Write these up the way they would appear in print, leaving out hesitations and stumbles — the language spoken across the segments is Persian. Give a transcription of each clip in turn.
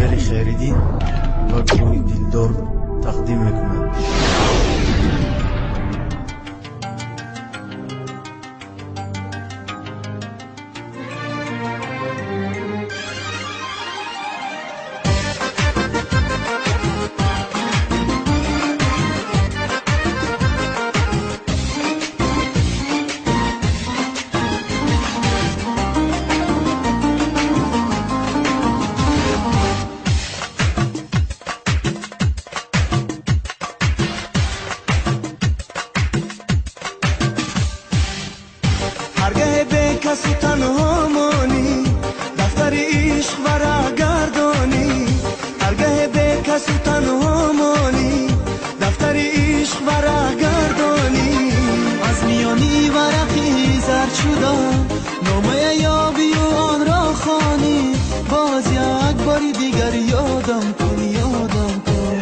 لبل خیریدین و گروه دلدار تقدیم میکند. هرگاه به کسی تنها مانی دفتر عشق ورق گردانی هرگاه به کسی تنها مانی دفتر عشق ورق گردانی از میانی ورقی زرد شده نامه یابی و آن را خوانی باز یک باری دیگر یادم کن یادم کن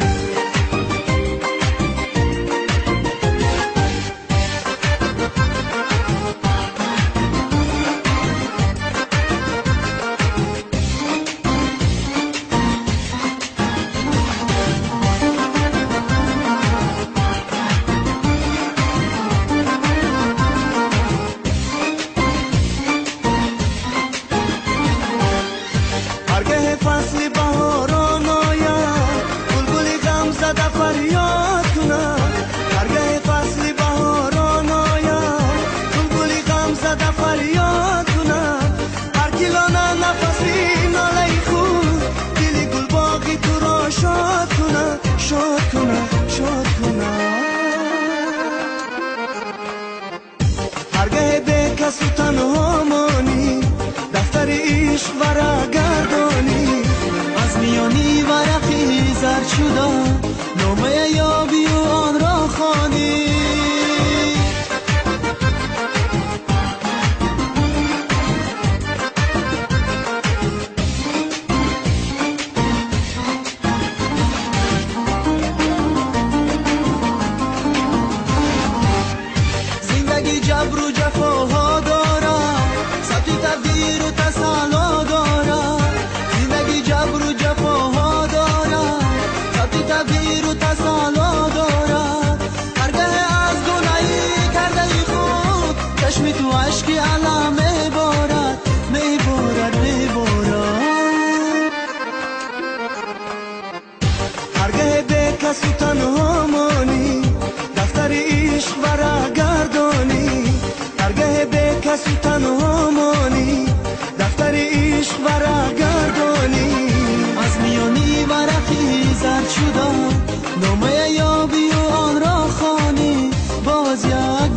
هرگاه فصل بهاران آید بلبل غم زده فریاد کند هرگاه فصل بهاران آید بلبل غم زده فریاد کند هر کی لانه نفسی ناله خود دل گلباغی تو را شاد کند شاد کند شاد کند هرگاه به کسی تنها مانی دفتر عشق ورق گردانی از میانی ورقی زرد شده نامه یابی و آن را خوانی زندگی جبر و جفاها دارد سبتی تقدیر و تسلا دارد زندگی جبر و جفاها دارد سبتی تقدیر و تسلا دارد هرگاه از گناهی کرده خود چشم تو عشقی علم میبارد میبارد میبارد هرگاه به کسی تنها مانی دفتر عشق ورق گردانی هرگاه به کسی تنها مانی دفتر عشق ورق گردانی از میانی ورقی زرد شده نامه یابی و آن را خوانی باز یک